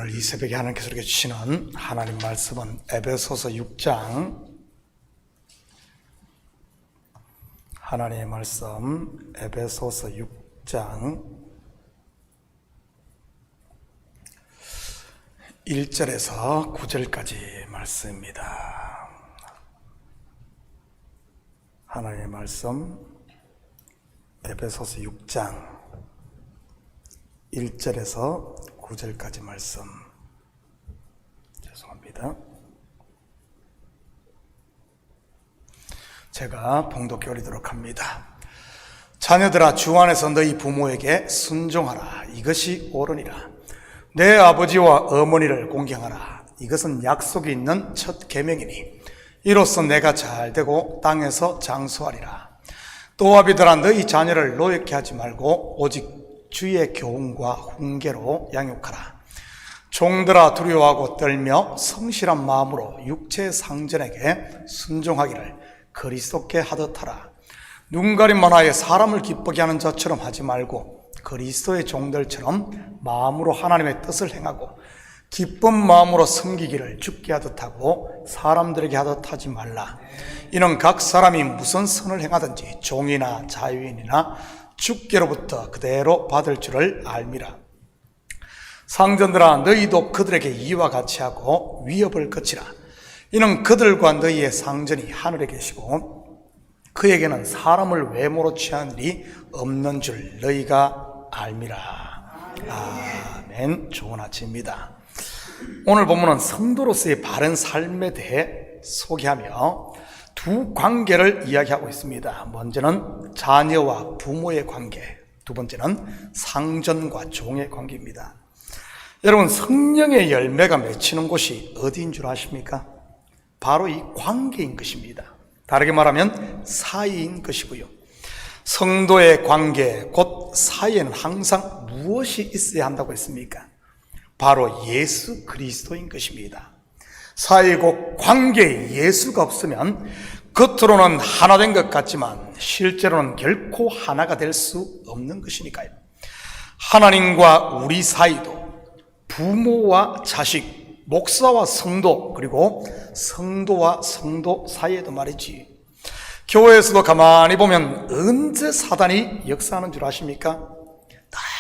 오늘 이 새벽에 하나님께서 우리에게 주시는 하나님 말씀은 에베소서 6장, 하나님의 말씀 에베소서 6장 1절에서 9절까지 말씀입니다. 하나님의 말씀 에베소서 6장 1절에서 9절까지 말씀. 죄송합니다. 제가 봉독해 올리도록 합니다. 자녀들아, 주 안에서 너희 부모에게 순종하라. 이것이 옳으니라. 내 아버지와 어머니를 공경하라. 이것은 약속이 있는 첫 계명이니 이로써 내가 잘되고 땅에서 장수하리라. 또 아비들아, 너희 자녀를 노엽게 하지 말고 오직 주의 교훈과 훈계로 양육하라. 종들아, 두려워하고 떨며 성실한 마음으로 육체의 상전에게 순종하기를 그리스도께 하듯 하라. 눈가림만 하여 사람을 기쁘게 하는 자처럼 하지 말고 그리스도의 종들처럼 마음으로 하나님의 뜻을 행하고 기쁜 마음으로 섬기기를 주께 하듯 하고 사람들에게 하듯 하지 말라. 이는 각 사람이 무슨 선을 행하든지 종이나 자유인이나 주께로부터 그대로 받을 줄을 알미라. 상전들아, 너희도 그들에게 이와 같이 하고 위협을 거치라. 이는 그들과 너희의 상전이 하늘에 계시고 그에게는 사람을 외모로 취한 일이 없는 줄 너희가 알미라. 아멘. 좋은 아침입니다. 오늘 본문은 성도로서의 바른 삶에 대해 소개하며 두 관계를 이야기하고 있습니다. 먼저는 자녀와 부모의 관계, 두 번째는 상전과 종의 관계입니다. 여러분, 성령의 열매가 맺히는 곳이 어디인 줄 아십니까? 바로 이 관계인 것입니다. 다르게 말하면 사이인 것이고요. 성도의 관계, 곧 사이에는 항상 무엇이 있어야 한다고 했습니까? 바로 예수 그리스도인 것입니다. 사이 곧 관계에 예수가 없으면 겉으로는 하나 된 것 같지만 실제로는 결코 하나가 될 수 없는 것이니까요. 하나님과 우리 사이도 부모와 자식, 목사와 성도, 그리고 성도와 성도 사이에도 말이지. 교회에서도 가만히 보면 언제 사단이 역사하는 줄 아십니까?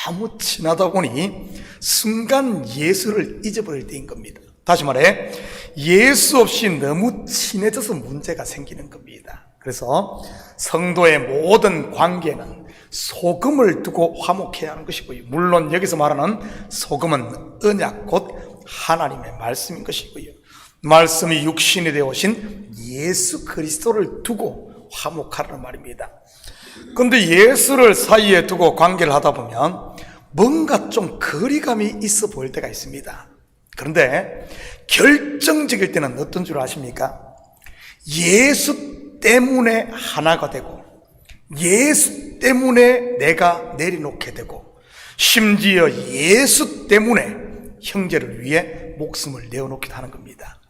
너무 친하다 보니 순간 예수를 잊어버릴 때인 겁니다. 다시 말해, 예수 없이 너무 친해져서 문제가 생기는 겁니다. 그래서 성도의 모든 관계는 소금을 두고 화목해야 하는 것이고요. 물론 여기서 말하는 소금은 언약, 곧 하나님의 말씀인 것이고요. 말씀이 육신이 되어 오신 예수 그리스도를 두고 화목하라는 말입니다. 그런데 예수를 사이에 두고 관계를 하다 보면 뭔가 좀 거리감이 있어 보일 때가 있습니다. 그런데 결정적일 때는 어떤 줄 아십니까? 예수 때문에 하나가 되고 예수 때문에 내가 내려놓게 되고 심지어 예수 때문에 형제를 위해 목숨을 내어놓기도 하는 겁니다.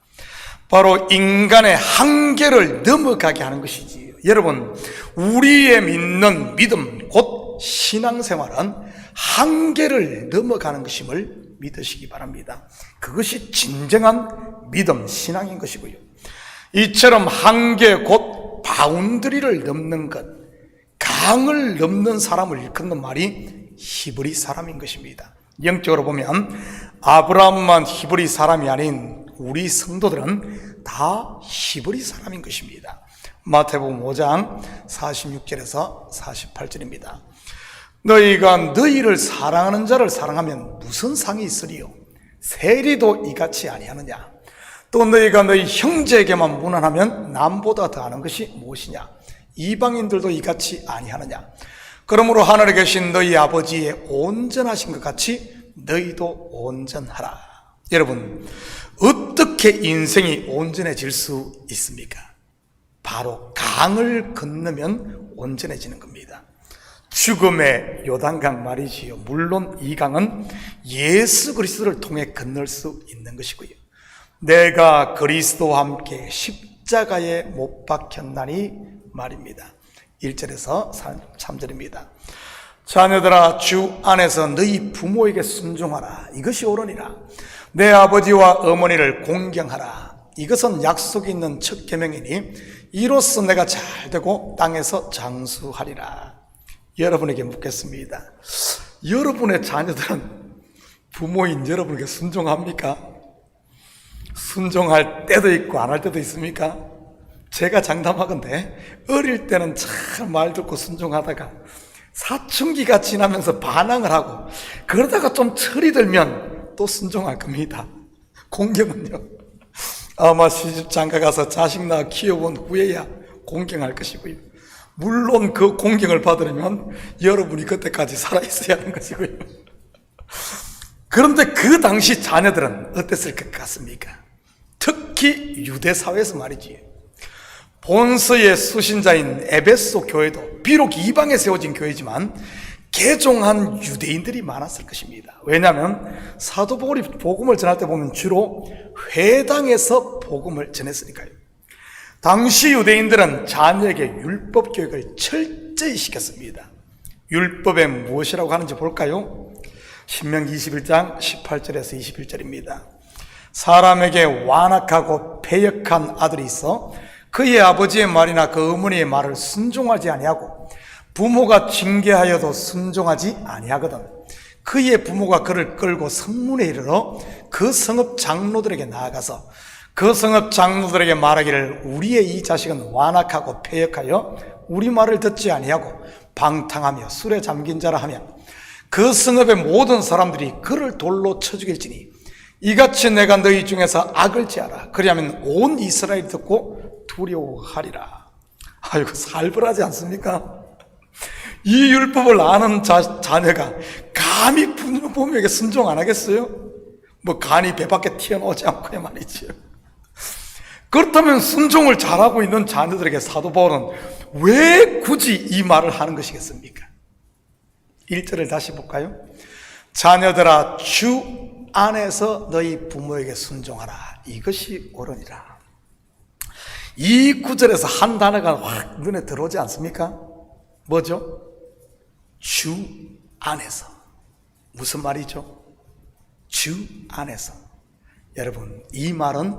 바로 인간의 한계를 넘어가게 하는 것이지요. 여러분, 우리의 믿는 믿음, 곧 신앙생활은 한계를 넘어가는 것임을 믿으시기 바랍니다. 그것이 진정한 믿음, 신앙인 것이고요. 이처럼 한계, 곧 바운드리를 넘는 것, 강을 넘는 사람을 일컫는 말이 히브리 사람인 것입니다. 영적으로 보면 아브라함만 히브리 사람이 아닌 우리 성도들은 다 히브리 사람인 것입니다. 마태복음 5장 46절에서 48절입니다. 너희가 너희를 사랑하는 자를 사랑하면 무슨 상이 있으리요? 세리도 이같이 아니하느냐? 또 너희가 너희 형제에게만 무난하면 남보다 더하는 것이 무엇이냐? 이방인들도 이같이 아니하느냐? 그러므로 하늘에 계신 너희 아버지의 온전하신 것 같이 너희도 온전하라. 여러분, 어떻게 인생이 온전해질 수 있습니까? 바로 강을 건너면 온전해지는 겁니다. 죽음의 요단강 말이지요. 물론 이 강은 예수 그리스도를 통해 건널 수 있는 것이고요. 내가 그리스도와 함께 십자가에 못 박혔나니 말입니다. 1절에서 3절입니다. 자녀들아, 주 안에서 너희 부모에게 순종하라. 이것이 옳으니라. 내 아버지와 어머니를 공경하라. 이것은 약속이 있는 첫 계명이니 이로써 내가 잘되고 땅에서 장수하리라. 여러분에게 묻겠습니다. 여러분의 자녀들은 부모인 여러분에게 순종합니까? 순종할 때도 있고 안 할 때도 있습니까? 제가 장담하건대 어릴 때는 참 말 듣고 순종하다가 사춘기가 지나면서 반항을 하고 그러다가 좀 철이 들면 또 순종할 겁니다. 공경은요, 아마 시집 장가 가서 자식 낳아 키워본 후에야 공경할 것이고요. 물론 그 공경을 받으려면 여러분이 그때까지 살아있어야 하는 것이고요. 그런데 그 당시 자녀들은 어땠을 것 같습니까? 특히 유대사회에서 말이지, 본서의 수신자인 에베소 교회도 비록 이방에 세워진 교회지만 개종한 유대인들이 많았을 것입니다. 왜냐하면 사도 바울이 복음을 전할 때 보면 주로 회당에서 복음을 전했으니까요. 당시 유대인들은 자녀에게 율법 교육을 철저히 시켰습니다. 율법에 무엇이라고 하는지 볼까요? 신명기 21장 18절에서 21절입니다. 사람에게 완악하고 패역한 아들이 있어 그의 아버지의 말이나 그 어머니의 말을 순종하지 아니하고 부모가 징계하여도 순종하지 아니하거든 그의 부모가 그를 끌고 성문에 이르러 그 성읍 장로들에게 나아가서 그 성읍 장로들에게 말하기를 우리의 이 자식은 완악하고 패역하여 우리 말을 듣지 아니하고 방탕하며 술에 잠긴 자라 하며 그 성읍의 모든 사람들이 그를 돌로 쳐 죽일지니 이같이 내가 너희 중에서 악을 지하라. 그리하면 온 이스라엘이 듣고 두려워하리라. 아이고, 살벌하지 않습니까? 이 율법을 아는 자녀가 감히 부모에게 순종 안 하겠어요? 뭐 간이 배 밖에 튀어나오지 않고야 말이죠. 그렇다면 순종을 잘하고 있는 자녀들에게 사도 바울은 왜 굳이 이 말을 하는 것이겠습니까? 1절을 다시 볼까요? 자녀들아, 주 안에서 너희 부모에게 순종하라. 이것이 옳으니라. 이 구절에서 한 단어가 확 눈에 들어오지 않습니까? 뭐죠? 주 안에서. 무슨 말이죠? 주 안에서. 여러분, 이 말은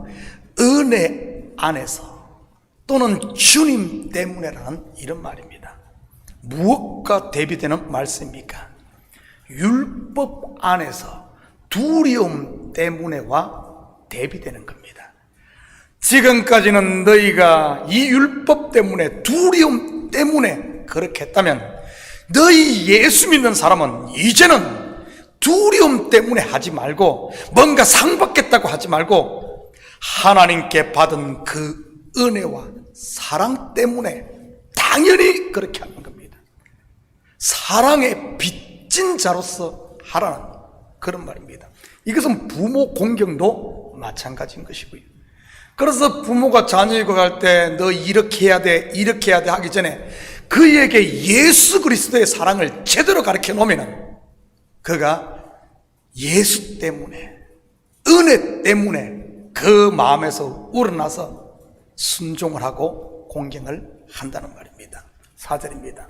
은혜 안에서 또는 주님 때문에라는 이런 말입니다. 무엇과 대비되는 말씀입니까? 율법 안에서 두려움 때문에와 대비되는 겁니다. 지금까지는 너희가 이 율법 때문에 두려움 때문에 그렇게 했다면 너희 예수 믿는 사람은 이제는 두려움 때문에 하지 말고 뭔가 상 받겠다고 하지 말고 하나님께 받은 그 은혜와 사랑 때문에 당연히 그렇게 하는 겁니다. 사랑의 빚진 자로서 하라는 그런 말입니다. 이것은 부모 공경도 마찬가지인 것이고요. 그래서 부모가 자녀에게 갈 때 너 이렇게 해야 돼, 이렇게 해야 돼 하기 전에 그에게 예수 그리스도의 사랑을 제대로 가르쳐 놓으면 그가 예수 때문에, 은혜 때문에 그 마음에서 우러나서 순종을 하고 공경을 한다는 말입니다. 4절입니다.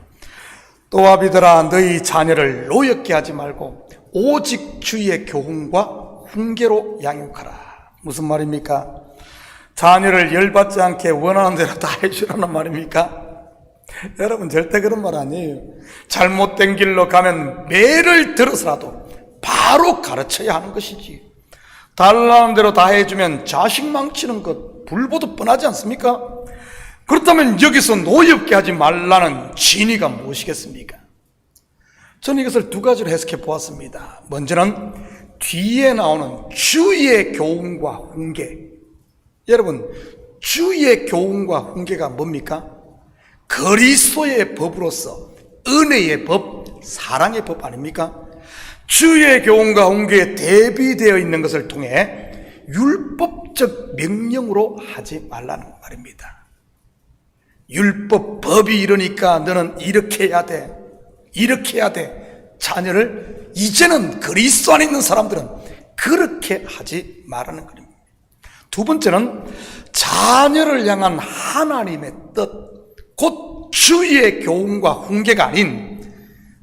또 아비들아, 너희 자녀를 노엽게 하지 말고 오직 주의 교훈과 훈계로 양육하라. 무슨 말입니까? 자녀를 열받지 않게 원하는 대로 다 해주라는 말입니까? 여러분, 절대 그런 말 아니에요. 잘못된 길로 가면 매를 들어서라도 바로 가르쳐야 하는 것이지. 달라는 대로 다 해주면 자식 망치는 것 불보듯 뻔하지 않습니까? 그렇다면 여기서 노엽게 하지 말라는 진의가 무엇이겠습니까? 저는 이것을 두 가지로 해석해 보았습니다. 먼저는 뒤에 나오는 주의 교훈과 훈계. 여러분, 주의 교훈과 훈계가 뭡니까? 그리스도의 법으로서 은혜의 법, 사랑의 법 아닙니까? 주의 교훈과 훈계에 대비되어 있는 것을 통해 율법적 명령으로 하지 말라는 말입니다. 율법, 법이 이러니까 너는 이렇게 해야 돼, 이렇게 해야 돼. 자녀를 이제는 그리스도 안에 있는 사람들은 그렇게 하지 말라는 겁니다. 두 번째는 자녀를 향한 하나님의 뜻, 곧 주의 교훈과 훈계가 아닌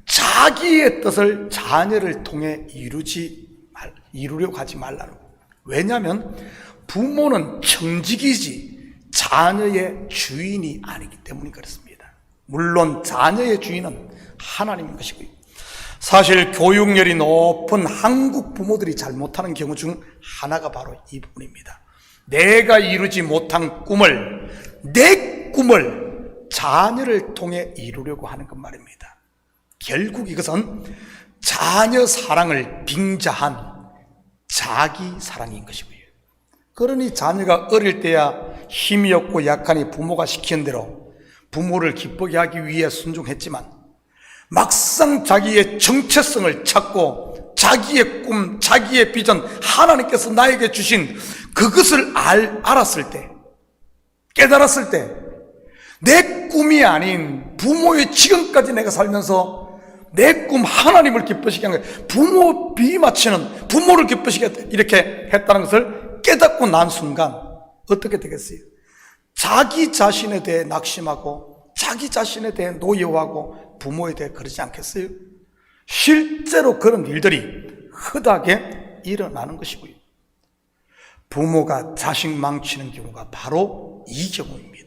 자기의 뜻을 자녀를 통해 이루려고 하지 말라는 거예요. 왜냐하면 부모는 청직이지 자녀의 주인이 아니기 때문에 그렇습니다. 물론 자녀의 주인은 하나님인 것이고요. 사실 교육열이 높은 한국 부모들이 잘못하는 경우 중 하나가 바로 이 부분입니다. 내가 이루지 못한 꿈을, 내 꿈을 자녀를 통해 이루려고 하는 것 말입니다. 결국 이것은 자녀 사랑을 빙자한 자기 사랑인 것이고요. 그러니 자녀가 어릴 때야 힘이 없고 약하니 부모가 시키는 대로 부모를 기쁘게 하기 위해 순종했지만 막상 자기의 정체성을 찾고 자기의 꿈, 자기의 비전, 하나님께서 나에게 주신 그것을 알았을 때, 깨달았을 때 내 꿈이 아닌 부모의 지금까지 내가 살면서 내 꿈 하나님을 기쁘시게 한 거예요. 부모 비맞추는, 부모를 기쁘시게 이렇게 했다는 것을 깨닫고 난 순간 어떻게 되겠어요? 자기 자신에 대해 낙심하고 자기 자신에 대해 노여워하고 부모에 대해 그러지 않겠어요? 실제로 그런 일들이 흔하게 일어나는 것이고요. 부모가 자식 망치는 경우가 바로 이 경우입니다.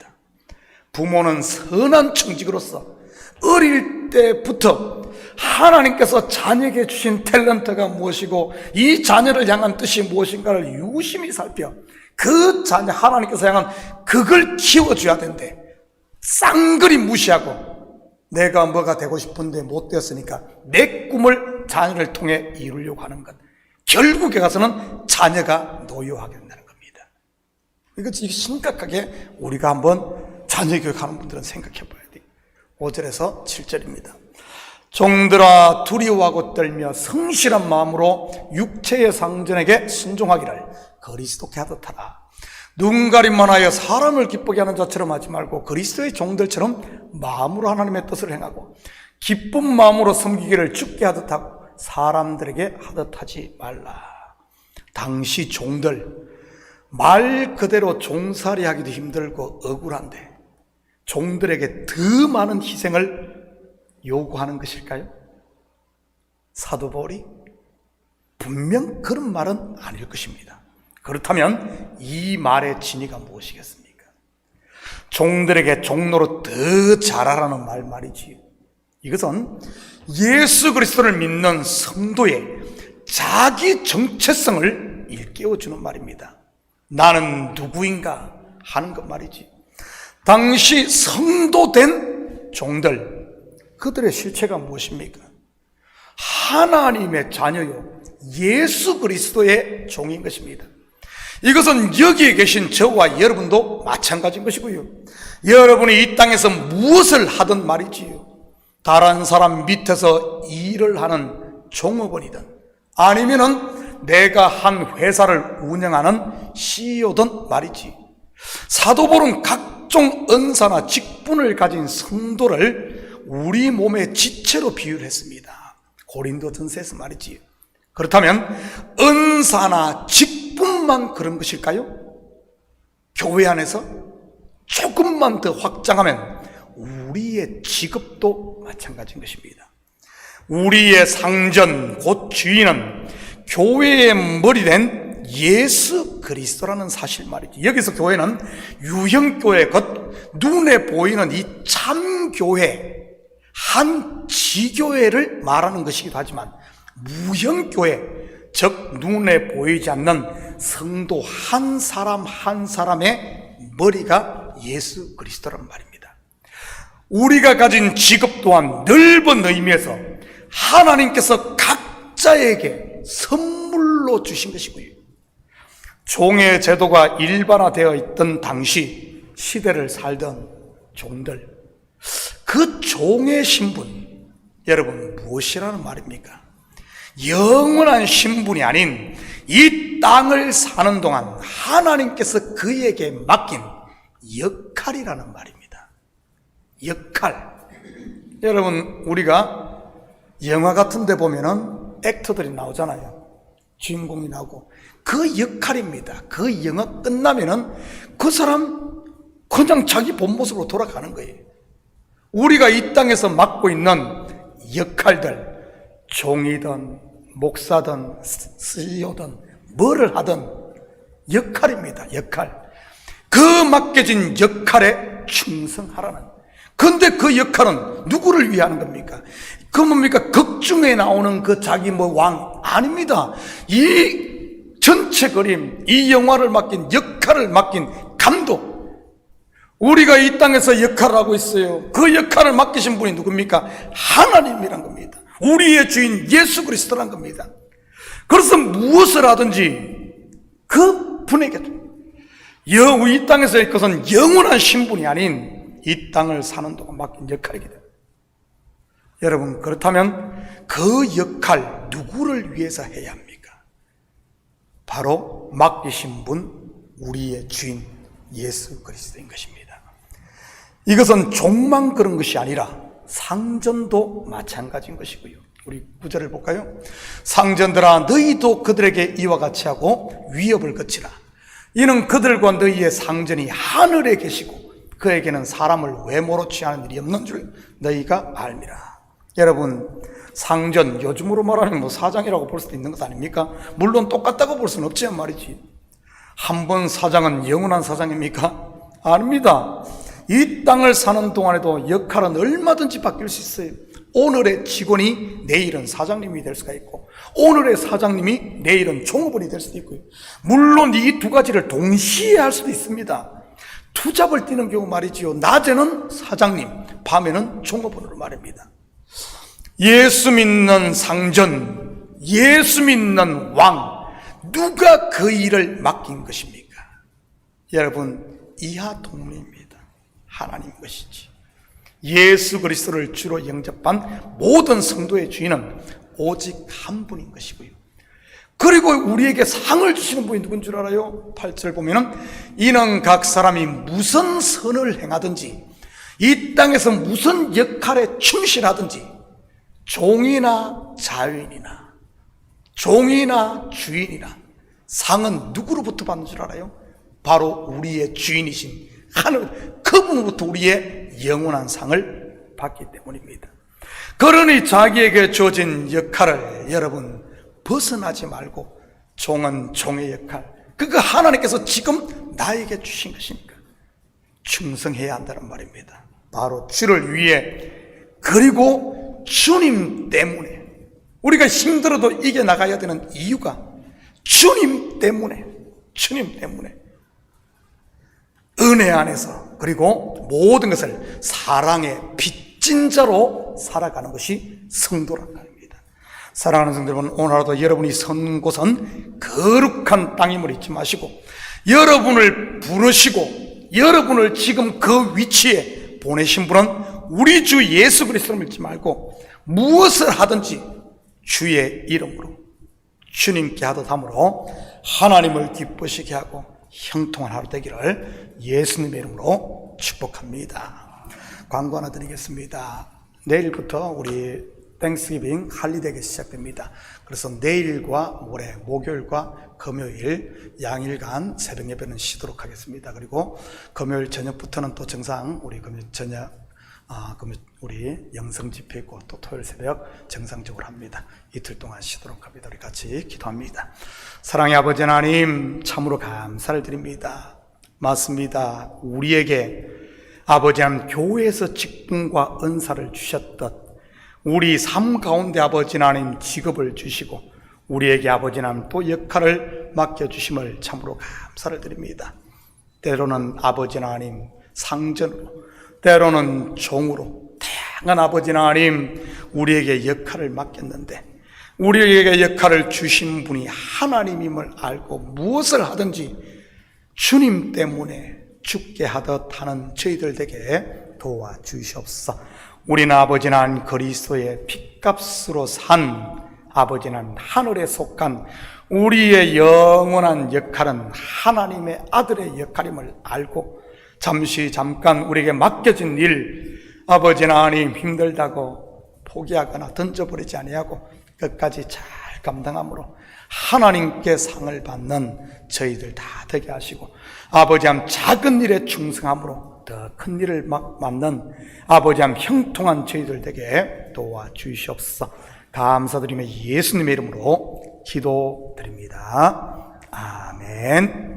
부모는 선한 청직으로서 어릴 때부터 하나님께서 자녀에게 주신 탤런트가 무엇이고 이 자녀를 향한 뜻이 무엇인가를 유심히 살펴 그 자녀, 하나님께서 향한 그걸 키워줘야 된대. 쌍그리 무시하고 내가 뭐가 되고 싶은데 못 되었으니까 내 꿈을 자녀를 통해 이루려고 하는 것, 결국에 가서는 자녀가 노여워하게 된다는 겁니다. 이거 심각하게 우리가 한번 자녀 교육하는 분들은 생각해 봐야 돼요. 5절에서 7절입니다. 종들아 두려워하고 떨며 성실한 마음으로 육체의 상전에게 순종하기를 그리스도께 하듯 하라. 눈 가림만 하여 사람을 기쁘게 하는 자처럼 하지 말고 그리스도의 종들처럼 마음으로 하나님의 뜻을 행하고 기쁜 마음으로 섬기기를 주께 하듯 하고 사람들에게 하듯 하지 말라. 당시 종들, 말 그대로 종살이 하기도 힘들고 억울한데 종들에게 더 많은 희생을 요구하는 것일까요? 사도 바울이 분명 그런 말은 아닐 것입니다. 그렇다면 이 말의 진위가 무엇이겠습니까? 종들에게 종로로 더 잘하라는 말이지요. 이것은 예수 그리스도를 믿는 성도의 자기 정체성을 일깨워주는 말입니다. 나는 누구인가 하는 것 말이지. 당시 성도된 종들, 그들의 실체가 무엇입니까? 하나님의 자녀요, 예수 그리스도의 종인 것입니다. 이것은 여기에 계신 저와 여러분도 마찬가지인 것이고요. 여러분이 이 땅에서 무엇을 하든 말이지요, 다른 사람 밑에서 일을 하는 종업원이든 아니면은 내가 한 회사를 운영하는 CEO든 말이지, 사도 바울은 각종 은사나 직분을 가진 성도를 우리 몸의 지체로 비유를 했습니다. 고린도전서에서 말이지. 그렇다면 은사나 직분만 그런 것일까요? 교회 안에서 조금만 더 확장하면 우리의 직업도 마찬가지인 것입니다. 우리의 상전 곧 주인은 교회의 머리된 예수 그리스도라는 사실 말이지. 여기서 교회는 유형교회, 곧 눈에 보이는 이 참교회, 한 지교회를 말하는 것이기도 하지만 무형교회, 즉 눈에 보이지 않는 성도 한 사람 한 사람의 머리가 예수 그리스도란 말입니다. 우리가 가진 직업 또한 넓은 의미에서 하나님께서 각자에게 선물로 주신 것이고요. 종의 제도가 일반화되어 있던 당시 시대를 살던 종들, 그 종의 신분, 여러분 무엇이라는 말입니까? 영원한 신분이 아닌 이 땅을 사는 동안 하나님께서 그에게 맡긴 역할이라는 말입니다. 역할. 여러분, 우리가 영화 같은 데 보면은 액터들이 나오잖아요. 주인공이 나오고 그 역할입니다. 그 영화 끝나면은 그 사람 그냥 자기 본 모습으로 돌아가는 거예요. 우리가 이 땅에서 맡고 있는 역할들, 종이든 목사든 CEO든 뭐를 하든 역할입니다. 역할. 그 맡겨진 역할에 충성하라는. 근데 그 역할은 누구를 위하는 겁니까? 그 뭡니까? 극 중에 나오는 그 자기 왕 아닙니다. 이 전체 그림, 이 영화를 맡긴, 역할을 맡긴 감독, 우리가 이 땅에서 역할을 하고 있어요. 그 역할을 맡기신 분이 누굽니까? 하나님이란 겁니다. 우리의 주인 예수 그리스도란 겁니다. 그래서 무엇을 하든지 그 분에게 이 땅에서의 것은 영원한 신분이 아닌 이 땅을 사는 동안 맡긴 역할이기 때문에, 여러분, 그렇다면 그 역할 누구를 위해서 해야 합니까? 바로 맡기신 분, 우리의 주인 예수 그리스도인 것입니다. 이것은 종만 그런 것이 아니라 상전도 마찬가지인 것이고요. 우리 구절을 볼까요? 상전들아, 너희도 그들에게 이와 같이 하고 위협을 거치라. 이는 그들과 너희의 상전이 하늘에 계시고 그에게는 사람을 외모로 취하는 일이 없는 줄 너희가 알미라. 여러분, 상전, 요즘으로 말하면 사장이라고 볼 수도 있는 것 아닙니까? 물론 똑같다고 볼 수는 없지만 말이지. 한 번 사장은 영원한 사장입니까? 아닙니다. 이 땅을 사는 동안에도 역할은 얼마든지 바뀔 수 있어요. 오늘의 직원이 내일은 사장님이 될 수가 있고, 오늘의 사장님이 내일은 종업원이 될 수도 있고요. 물론 이 두 가지를 동시에 할 수도 있습니다. 투잡을 뛰는 경우 말이지요. 낮에는 사장님, 밤에는 종업원으로 말입니다. 예수 믿는 상전, 예수 믿는 왕, 누가 그 일을 맡긴 것입니까? 여러분, 이하 동문입니다. 하나님 것이지. 예수 그리스도를 주로 영접한 모든 성도의 주인은 오직 한 분인 것이고요. 그리고 우리에게 상을 주시는 분이 누군 줄 알아요? 8절 보면은 이는 각 사람이 무슨 선을 행하든지 이 땅에서 무슨 역할에 충실하든지 종이나 자유인이나 종이나 주인이나 상은 누구로부터 받는 줄 알아요? 바로 우리의 주인이신 하늘, 그분으로부터 우리의 영원한 상을 받기 때문입니다. 그러니 자기에게 주어진 역할을 여러분 벗어나지 말고, 종은 종의 역할, 그거 하나님께서 지금 나에게 주신 것이니까 충성해야 한다는 말입니다. 바로 주를 위해, 그리고 주님 때문에 우리가 힘들어도 이겨나가야 되는 이유가 주님 때문에, 주님 때문에 은혜 안에서, 그리고 모든 것을 사랑의 빚진 자로 살아가는 것이 성도란 말입니다. 사랑하는 성도 여러분, 오늘 하루도 여러분이 선 곳은 거룩한 땅임을 잊지 마시고, 여러분을 부르시고 여러분을 지금 그 위치에 보내신 분은 우리 주 예수 그리스도를 믿지 말고 무엇을 하든지 주의 이름으로 주님께 하듯 함으로 하나님을 기쁘시게 하고 형통한 하루 되기를 예수님의 이름으로 축복합니다. 광고 하나 드리겠습니다. 내일부터 우리 땡스기빙 할리데이가 시작됩니다. 그래서 내일과 모레, 목요일과 금요일 양일간 새벽 예배는 쉬도록 하겠습니다. 그리고 금요일 저녁부터는 또 정상 우리 금요일 저녁 우리 영성 집회 있고 또 토요일 새벽 정상적으로 합니다. 이틀 동안 쉬도록 합니다. 우리 같이 기도합니다. 사랑의 아버지 하나님, 참으로 감사를 드립니다. 맞습니다. 우리에게 아버지 하나님 교회에서 직분과 은사를 주셨듯 우리 삶 가운데 아버지 하나님 직업을 주시고 우리에게 아버지 하나님 또 역할을 맡겨주심을 참으로 감사를 드립니다. 때로는 아버지 하나님 상전으로, 때로는 종으로, 다양한 아버지 하나님 우리에게 역할을 맡겼는데 우리에게 역할을 주신 분이 하나님임을 알고 무엇을 하든지 주님 때문에 죽게 하듯 하는 저희들 되게 도와주시옵소서. 우리는 아버지 하나님 그리스도의 핏값으로 산 아버지 하나님 하늘에 속한 우리의 영원한 역할은 하나님의 아들의 역할임을 알고 잠깐 우리에게 맡겨진 일 아버지 하나님 힘들다고 포기하거나 던져버리지 아니하고 끝까지 잘 감당함으로 하나님께 상을 받는 저희들 다 되게 하시고 아버지 하나님 작은 일에 충성함으로 더 큰 일을 맡는 아버지 하나님 형통한 저희들 되게 도와주시옵소서. 감사드리며 예수님의 이름으로 기도드립니다. 아멘.